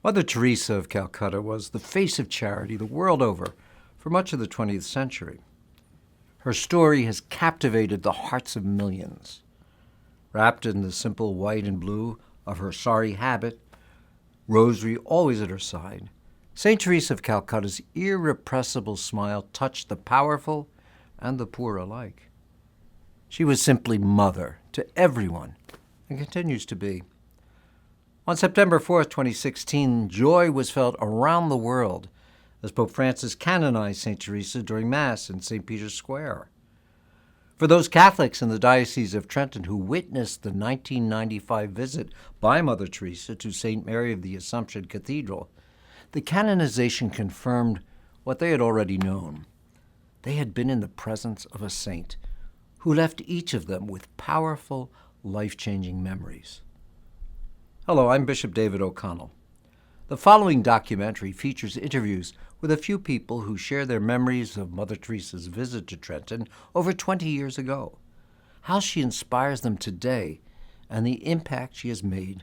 Mother Teresa of Calcutta was the face of charity the world over for much of the 20th century. Her story has captivated the hearts of millions. Wrapped in the simple white and blue of her sari habit, rosary always at her side, St. Teresa of Calcutta's irrepressible smile touched the powerful and the poor alike. She was simply mother to everyone and continues to be. On September 4th, 2016, joy was felt around the world as Pope Francis canonized St. Teresa during Mass in St. Peter's Square. For those Catholics in the Diocese of Trenton who witnessed the 1995 visit by Mother Teresa to St. Mary of the Assumption Cathedral, the canonization confirmed what they had already known. They had been in the presence of a saint who left each of them with powerful, life-changing memories. Hello, I'm Bishop David O'Connell. The following documentary features interviews with a few people who share their memories of Mother Teresa's visit to Trenton over 20 years ago, how she inspires them today, and the impact she has made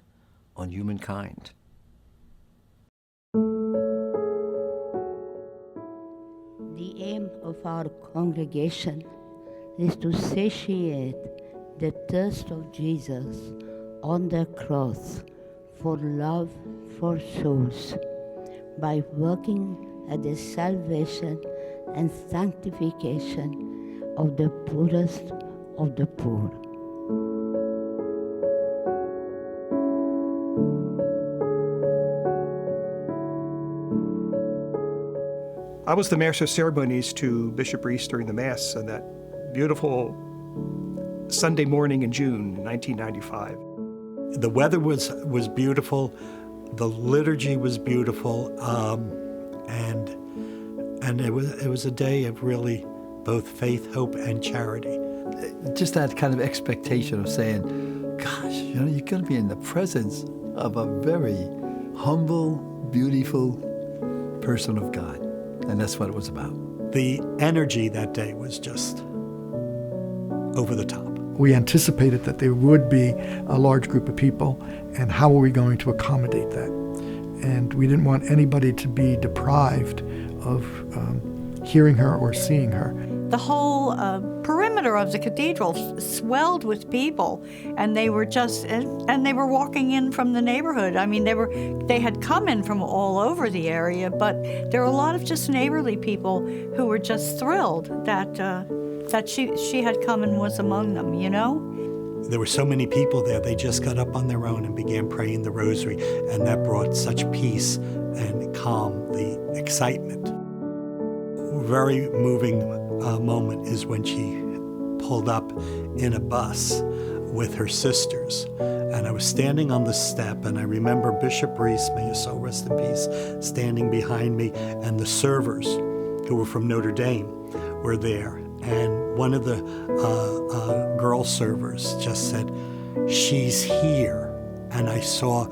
on humankind. The aim of our congregation is to satiate the thirst of Jesus on the cross for love for souls by working at the salvation and sanctification of the poorest of the poor. I was the Master of Ceremonies to Bishop Reese during the Mass on that beautiful Sunday morning in June 1995. The weather was beautiful, the liturgy was beautiful, and it was a day of really both faith, hope, and charity. Just that kind of expectation of saying, gosh, you're going to be in the presence of a very humble, beautiful person of God. And that's what it was about. The energy that day was just over the top. We anticipated that there would be a large group of people, and how were we going to accommodate that? And we didn't want anybody to be deprived of hearing her or seeing her. The whole perimeter of the cathedral swelled with people, and they were they were walking in from the neighborhood. I mean, they had come in from all over the area, but there were a lot of just neighborly people who were just thrilled that she had come and was among them, you know? There were so many people there, they just got up on their own and began praying the rosary, and that brought such peace and calm, the excitement. Very moving moment is when she pulled up in a bus with her sisters, and I was standing on the step, and I remember Bishop Reese, may his soul rest in peace, standing behind me, and the servers who were from Notre Dame were there, and one of the girl servers just said, "She's here," and I saw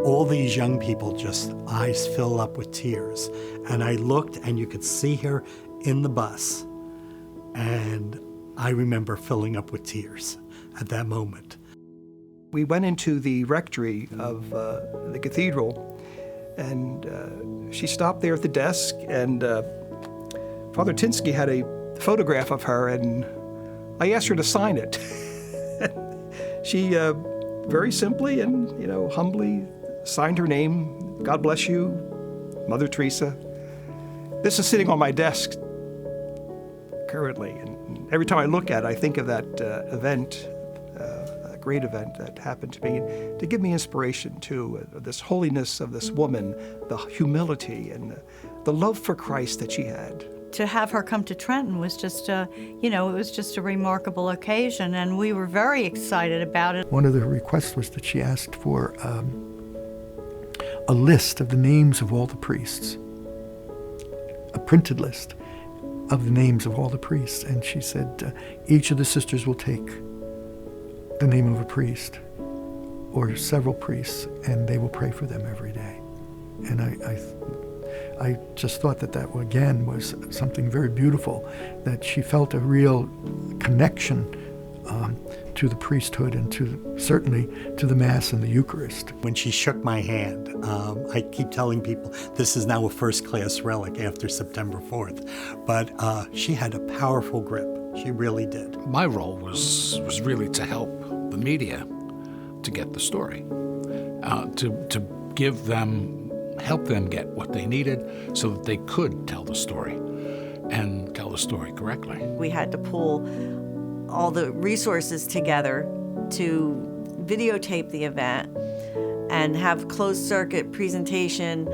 all these young people just eyes fill up with tears, and I looked, and you could see her in the bus, and I remember filling up with tears at that moment. We went into the rectory of the cathedral, and she stopped there at the desk, and Father Tinsky had a photograph of her, and I asked her to sign it. She very simply and humbly signed her name. God bless you, Mother Teresa. This is sitting on my desk currently, and every time I look at it, I think of that event, a great event that happened to me, to give me inspiration to this holiness of this woman, the humility and the love for Christ that she had. To have her come to Trenton was just it was just a remarkable occasion, and we were very excited about it. One of the requests was that she asked for a list of the names of all the priests, a printed list of the names of all the priests, and she said each of the sisters will take the name of a priest or several priests, and they will pray for them every day. And I just thought that again was something very beautiful, that she felt a real connection to the priesthood and certainly to the Mass and the Eucharist. When she shook my hand, I keep telling people this is now a first-class relic after September 4th, but she had a powerful grip. She really did. My role was really to help the media to get the story, to help them get what they needed so that they could tell the story and tell the story correctly. We had to pull all the resources together to videotape the event and have closed circuit presentation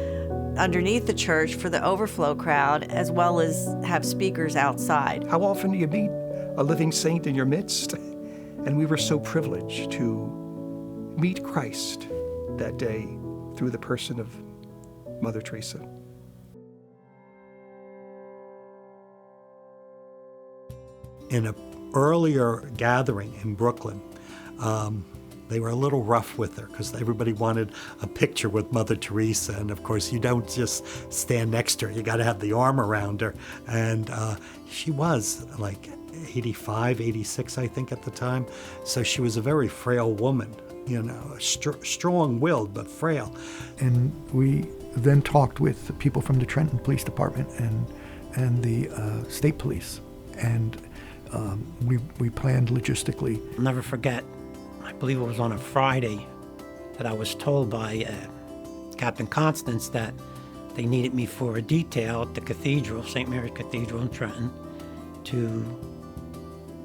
underneath the church for the overflow crowd, as well as have speakers outside. How often do you meet a living saint in your midst? And we were so privileged to meet Christ that day through the person of Mother Teresa. In an earlier gathering in Brooklyn, they were a little rough with her because everybody wanted a picture with Mother Teresa. And of course, you don't just stand next to her. You got to have the arm around her. And she was like 85, 86, I think, at the time. So she was a very frail woman, strong-willed, but frail. And we then talked with the people from the Trenton Police Department and the state police. And we planned logistically. I'll never forget, I believe it was on a Friday, that I was told by Captain Constance that they needed me for a detail at the cathedral, St. Mary's Cathedral in Trenton, to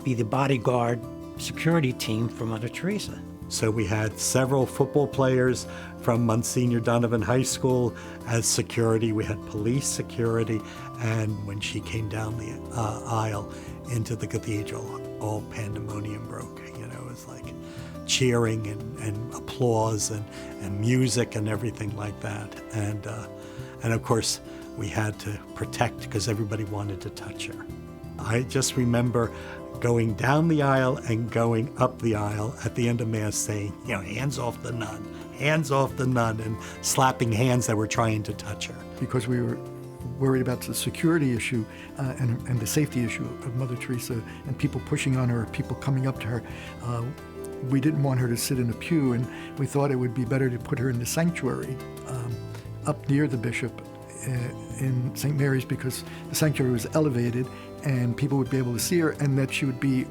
be the bodyguard security team for Mother Teresa. So we had several football players from Monsignor Donovan High School as security. We had police security. And when she came down the aisle into the cathedral, all pandemonium broke. It was like cheering and applause and music and everything like that. And of course, we had to protect because everybody wanted to touch her. I just remember going down the aisle and going up the aisle at the end of Mass saying, hands off the nun, and slapping hands that were trying to touch her. Because we were worried about the security issue and the safety issue of Mother Teresa and people pushing on her, people coming up to her. We didn't want her to sit in a pew, and we thought it would be better to put her in the sanctuary up near the bishop in St. Mary's, because the sanctuary was elevated and people would be able to see her, and that she would be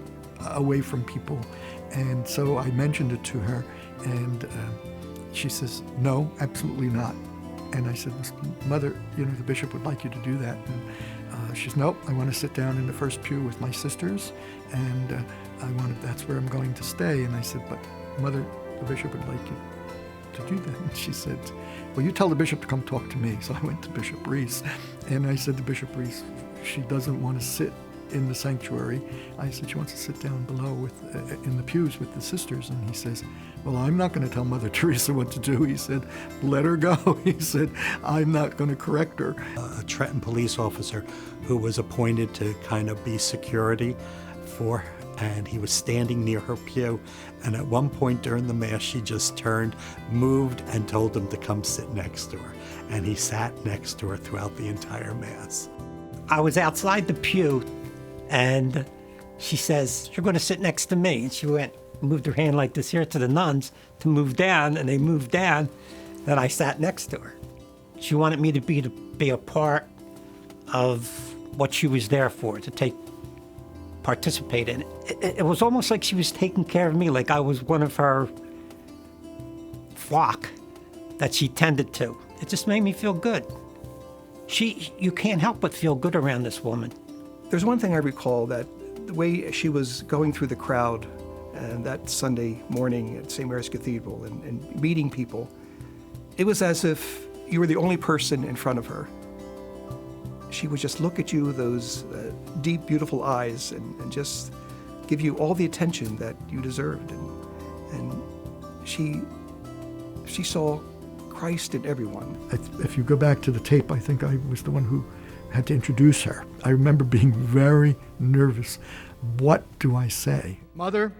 away from people. And so I mentioned it to her, and she says, no, absolutely not. And I said, Mother, the bishop would like you to do that. And she says, nope, I want to sit down in the first pew with my sisters, and that's where I'm going to stay. And I said, but Mother, the bishop would like you to do that. And she said, well, you tell the bishop to come talk to me. So I went to Bishop Reese, and I said to Bishop Reese, she doesn't want to sit in the sanctuary. I said, she wants to sit down below in the pews with the sisters. And he says, well, I'm not going to tell Mother Teresa what to do. He said, let her go. He said, I'm not going to correct her. A Trenton police officer who was appointed to kind of be security for her, and he was standing near her pew. And at one point during the Mass, she just turned, moved, and told him to come sit next to her. And he sat next to her throughout the entire Mass. I was outside the pew, and she says, you're going to sit next to me. And she moved her hand like this here to the nuns to move down, and they moved down. Then I sat next to her. She wanted me to be a part of what she was there for, to participate in it. It was almost like she was taking care of me, like I was one of her flock that she tended to. It just made me feel good. You can't help but feel good around this woman. There's one thing I recall, that the way she was going through the crowd and that Sunday morning at St. Mary's Cathedral and meeting people, it was as if you were the only person in front of her. She would just look at you with those deep, beautiful eyes and just give you all the attention that you deserved. And she saw Christ in everyone. If you go back to the tape, I think I was the one who had to introduce her. I remember being very nervous. What do I say? Mother,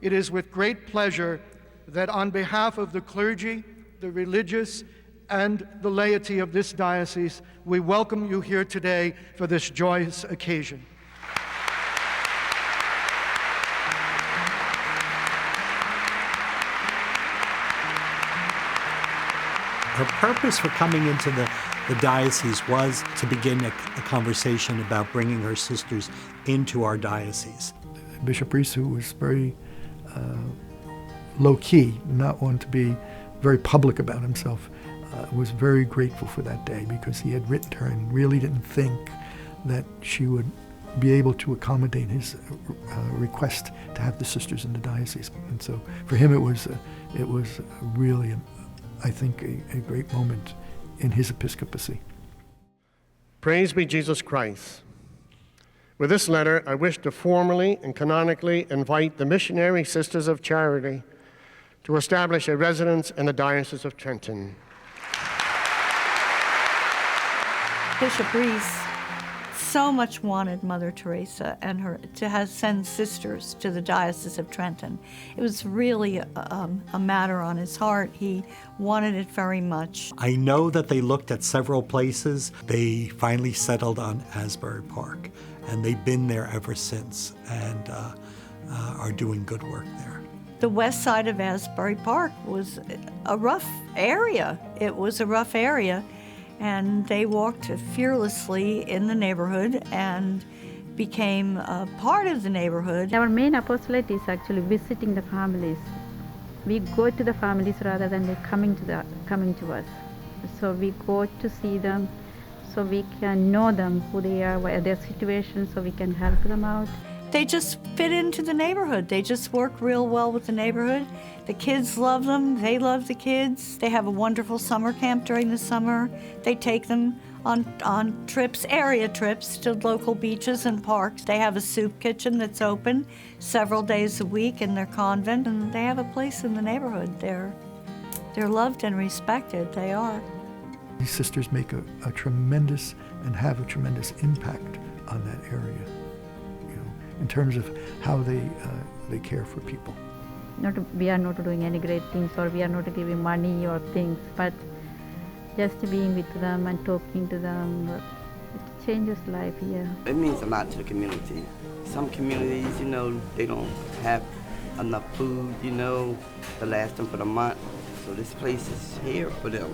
it is with great pleasure that on behalf of the clergy, the religious, and the laity of this diocese, we welcome you here today for this joyous occasion. Her purpose for coming into the diocese was to begin a conversation about bringing her sisters into our diocese. Bishop Reese, who was very low-key, not one to be very public about himself, was very grateful for that day because he had written to her and really didn't think that she would be able to accommodate his request to have the sisters in the diocese. And so for him it was really, I think, a great moment in his episcopacy. Praise be Jesus Christ. With this letter, I wish to formally and canonically invite the Missionary Sisters of Charity to establish a residence in the Diocese of Trenton. Bishop Reese so much wanted Mother Teresa and her to send sisters to the Diocese of Trenton. It was really a matter on his heart. He wanted it very much. I know that they looked at several places. They finally settled on Asbury Park, and they've been there ever since and are doing good work there. The west side of Asbury Park was a rough area. It was a rough area. And they walked fearlessly in the neighborhood and became a part of the neighborhood. Our main apostolate is actually visiting the families. We go to the families rather than they coming to us. So we go to see them, so we can know them, who they are, what are their situations, so we can help them out. They just fit into the neighborhood. They just work real well with the neighborhood. The kids love them. They love the kids. They have a wonderful summer camp during the summer. They take them on trips, area trips, to local beaches and parks. They have a soup kitchen that's open several days a week in their convent, and they have a place in the neighborhood. They're loved and respected. They are. These sisters make a tremendous and have a tremendous impact on that area, in terms of how they care for people. We are not doing any great things, or we are not giving money or things, but just being with them and talking to them, it changes life here. It means a lot to the community. Some communities, they don't have enough food, to last them for the month. So this place is here for them.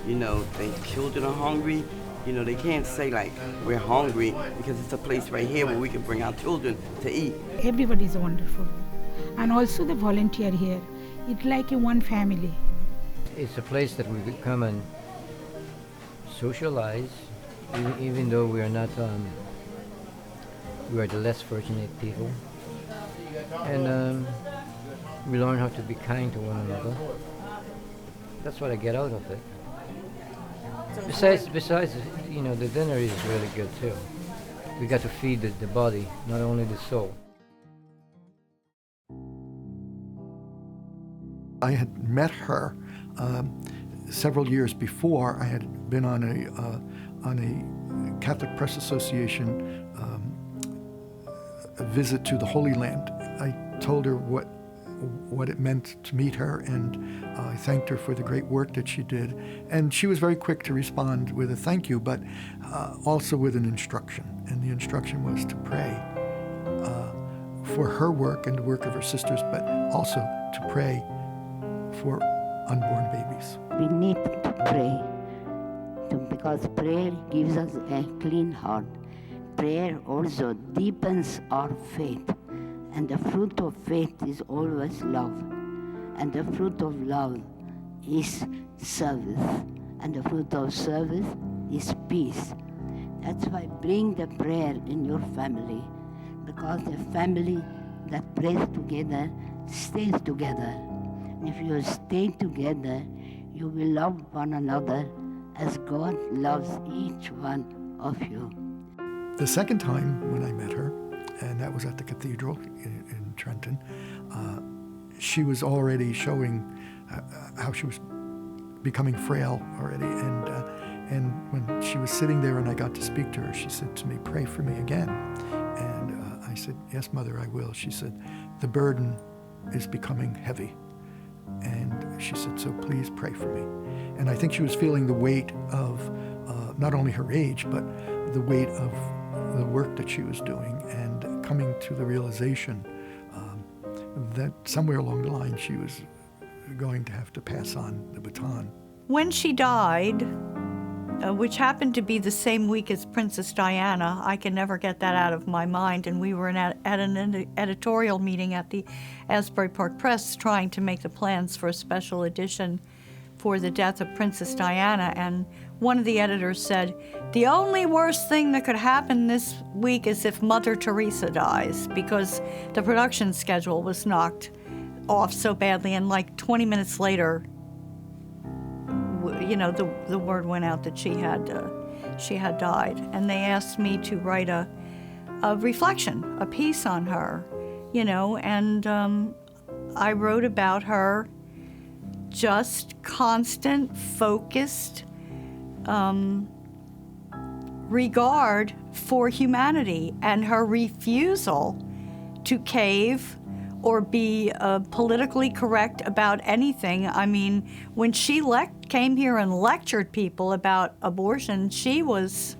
Their children are hungry. They can't say like, we're hungry, because it's a place right here where we can bring our children to eat. Everybody is wonderful. And also the volunteer here. It's like a one family. It's a place that we come and socialize, even though we are not, we are the less fortunate people. And we learn how to be kind to one another. That's what I get out of it. Besides, the dinner is really good too. We got to feed the body, not only the soul. I had met her several years before. I had been on a Catholic Press Association a visit to the Holy Land. I told her what it meant to meet her, and I thanked her for the great work that she did. And she was very quick to respond with a thank you, but also with an instruction. And the instruction was to pray for her work and the work of her sisters, but also to pray for unborn babies. We need to pray, because prayer gives us a clean heart. Prayer also deepens our faith. And the fruit of faith is always love. And the fruit of love is service. And the fruit of service is peace. That's why bring the prayer in your family. Because a family that prays together stays together. And if you stay together, you will love one another as God loves each one of you. The second time when I met her, and that was at the cathedral in Trenton, she was already showing how she was becoming frail already. And when she was sitting there and I got to speak to her, she said to me, "Pray for me again." And I said, "Yes, Mother, I will." She said, "The burden is becoming heavy." And she said, "So please pray for me." And I think she was feeling the weight of not only her age, but the weight of the work that she was doing, and coming to the realization that somewhere along the line she was going to have to pass on the baton. when she died, which happened to be the same week as Princess Diana, I can never get that out of my mind, and we were at an editorial meeting at the Asbury Park Press trying to make the plans for a special edition for the death of Princess Diana, and one of the editors said, the only worst thing that could happen this week is if Mother Teresa dies, because the production schedule was knocked off so badly, and like 20 minutes later, the word went out that she had died, and they asked me to write a reflection, a piece on her, and I wrote about her just constant, focused regard for humanity and her refusal to cave or be politically correct about anything. I mean, when she came here and lectured people about abortion, she was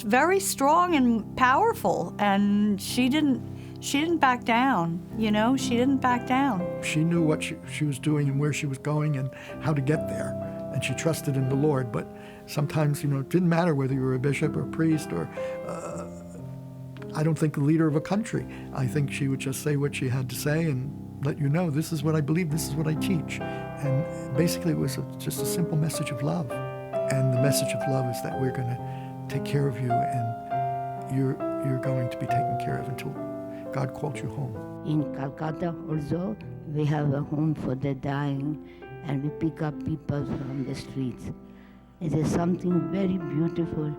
very strong and powerful, and she didn't back down, she didn't back down. She knew what she was doing and where she was going and how to get there, and she trusted in the Lord. But sometimes, it didn't matter whether you were a bishop or a priest or I don't think the leader of a country. I think she would just say what she had to say and let you know, this is what I believe, this is what I teach. And basically it was just a simple message of love. And the message of love is that we're going to take care of you, and you're going to be taken care of until God called you home. In Calcutta also, we have a home for the dying, and we pick up people from the streets. It is something very beautiful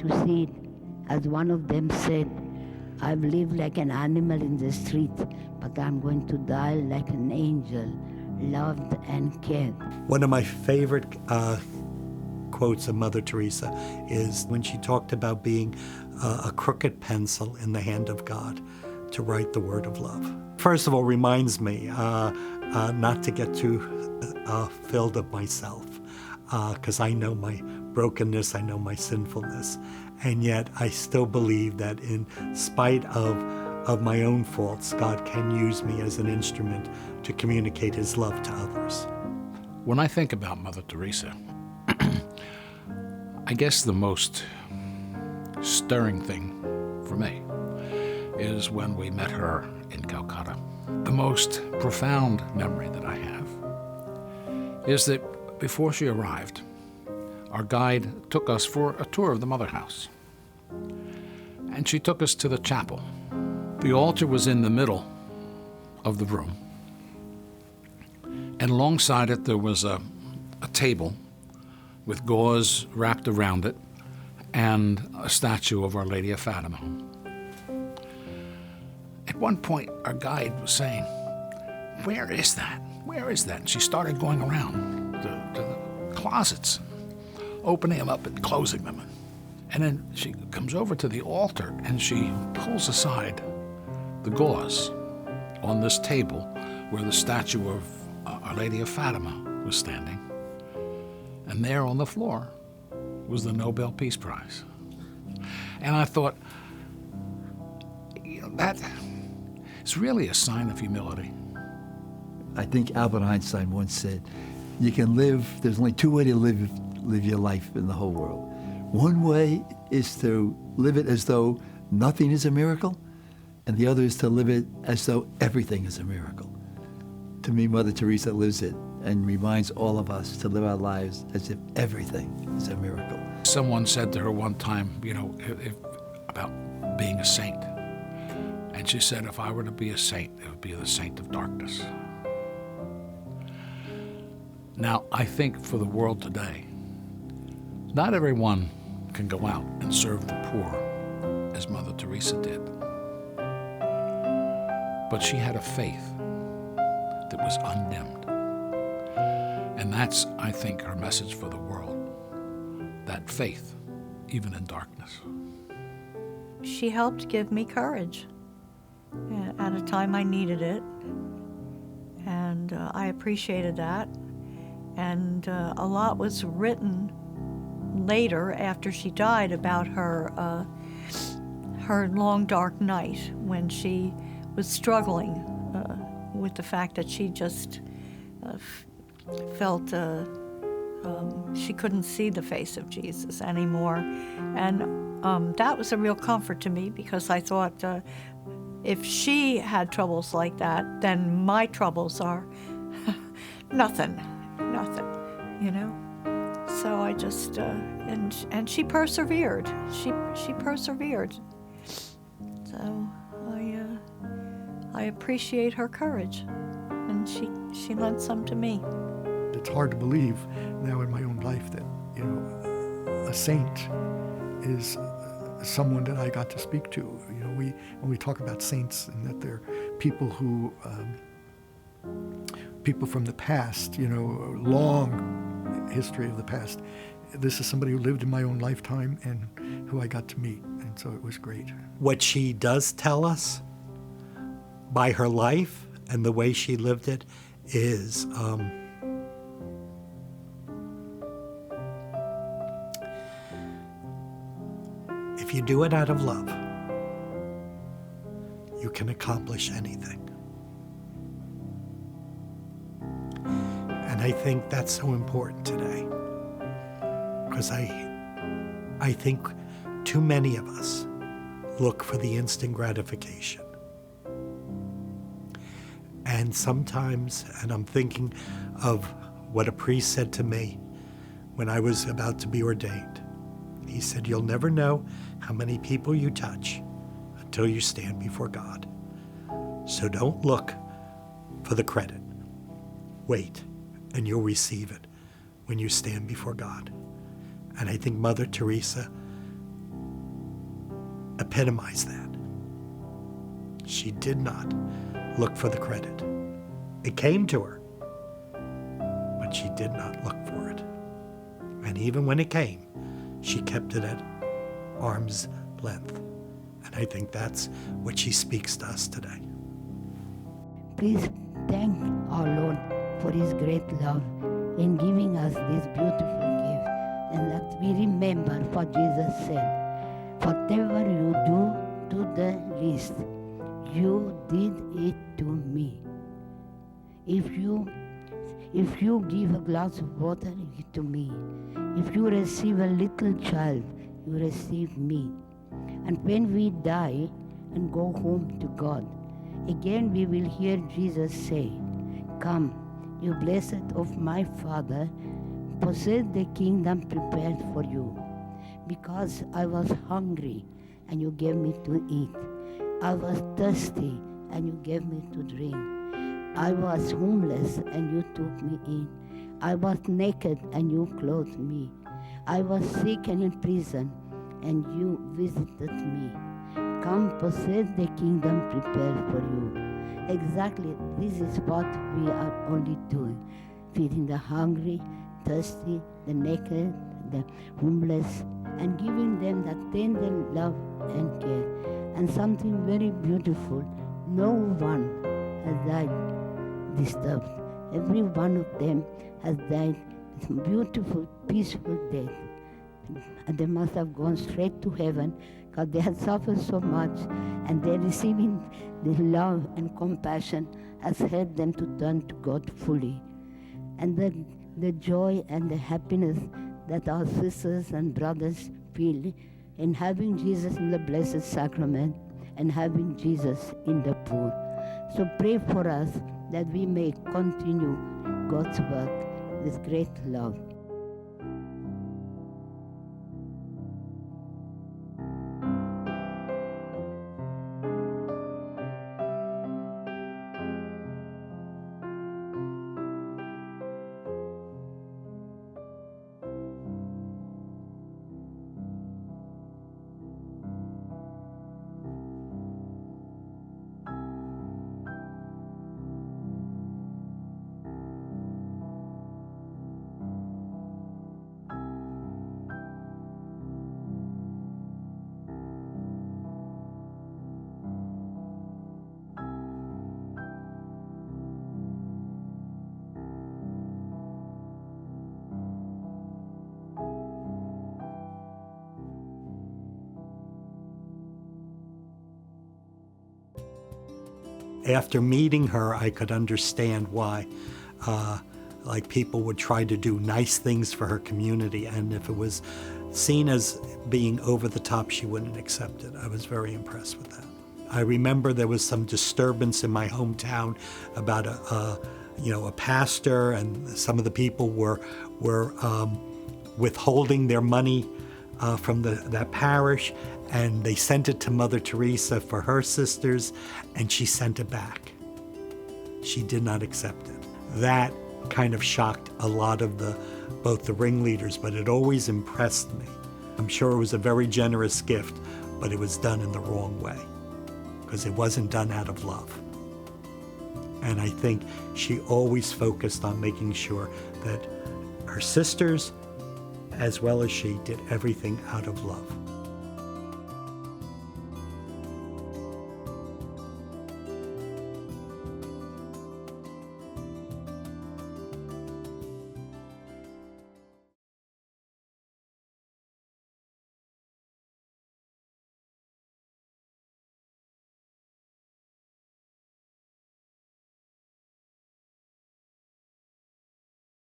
to see it. As one of them said, I've lived like an animal in the street, but I'm going to die like an angel, loved and cared. One of my favorite quotes of Mother Teresa is when she talked about being a crooked pencil in the hand of God to write the word of love. First of all, reminds me not to get too filled of myself, because I know my brokenness, I know my sinfulness, and yet I still believe that in spite of my own faults, God can use me as an instrument to communicate His love to others. When I think about Mother Teresa, I guess the most stirring thing for me is when we met her in Calcutta. The most profound memory that I have is that before she arrived, our guide took us for a tour of the Mother House. And she took us to the chapel. The altar was in the middle of the room. And alongside it there was a table with gauze wrapped around it and a statue of Our Lady of Fatima. At one point, our guide was saying, where is that? Where is that? And she started going around to the closets, opening them up and closing them. And then she comes over to the altar and she pulls aside the gauze on this table where the statue of Our Lady of Fatima was standing. And there on the floor was the Nobel Peace Prize. And I thought, that is really a sign of humility. I think Albert Einstein once said, you can live, there's only two ways to live your life in the whole world. One way is to live it as though nothing is a miracle, and the other is to live it as though everything is a miracle. To me, Mother Teresa lives it and reminds all of us to live our lives as if everything is a miracle. Someone said to her one time, about being a saint. And she said, if I were to be a saint, it would be the saint of darkness. Now, I think for the world today, not everyone can go out and serve the poor as Mother Teresa did. But she had a faith that was undimmed. And that's, I think, her message for the world, that faith, even in darkness. She helped give me courage at a time I needed it, and I appreciated that. And a lot was written later after she died about her long dark night when she was struggling with the fact that she just felt she couldn't see the face of Jesus anymore. And that was a real comfort to me, because I thought if she had troubles like that, then my troubles are nothing, you know? So I just, and she persevered. She persevered. So I appreciate her courage, and she lent some to me. It's hard to believe now in my own life that, you know, a saint is someone that I got to speak to. You know, when we talk about saints, and that they're people who, people from the past, you know, long history of the past. This is somebody who lived in my own lifetime and who I got to meet, and so it was great. What she does tell us by her life and the way she lived it is if you do it out of love, you can accomplish anything. And I think that's so important today, because I think too many of us look for the instant gratification. And sometimes, and I'm thinking of what a priest said to me when I was about to be ordained. He said, "You'll never know how many people you touch until you stand before God. So don't look for the credit. Wait, and you'll receive it when you stand before God." And I think Mother Teresa epitomized that. She did not look for the credit. It came to her, but she did not look for it. And even when it came, she kept it at arm's length. And I think that's what she speaks to us today. Please thank our Lord for His great love in giving us this beautiful gift, and that we remember what Jesus said: "Whatever you do to the least, you did it to me." If you give a glass of water to me, if you receive a little child, you receive me. And when we die and go home to God, again we will hear Jesus say, "Come, you blessed of my Father, possess the kingdom prepared for you. Because I was hungry, and you gave me to eat. I was thirsty, and you gave me to drink. I was homeless, and you took me in. I was naked, and you clothed me. I was sick and in prison, and you visited me. Come, possess the kingdom prepared for you." Exactly, this is what we are only doing: feeding the hungry, thirsty, the naked, the homeless, and giving them that tender love and care. And something very beautiful: no one has died disturbed. Every one of them has died a beautiful, peaceful death. And they must have gone straight to heaven, because they had suffered so much, and they're receiving the love and compassion has helped them to turn to God fully. And the joy and the happiness that our sisters and brothers feel in having Jesus in the Blessed Sacrament and having Jesus in the poor. So pray for us that we may continue God's work with great love. After meeting her, I could understand why Like people would try to do nice things for her community, and if it was seen as being over the top, she wouldn't accept it. I was very impressed with that. I remember there was some disturbance in my hometown about a pastor, and some of the people were withholding their money from that parish, and they sent it to Mother Teresa for her sisters, and she sent it back. She did not accept it. That kind of shocked a lot of both the ringleaders, but it always impressed me. I'm sure it was a very generous gift, but it was done in the wrong way, because it wasn't done out of love. And I think she always focused on making sure that her sisters, as well as she, did everything out of love.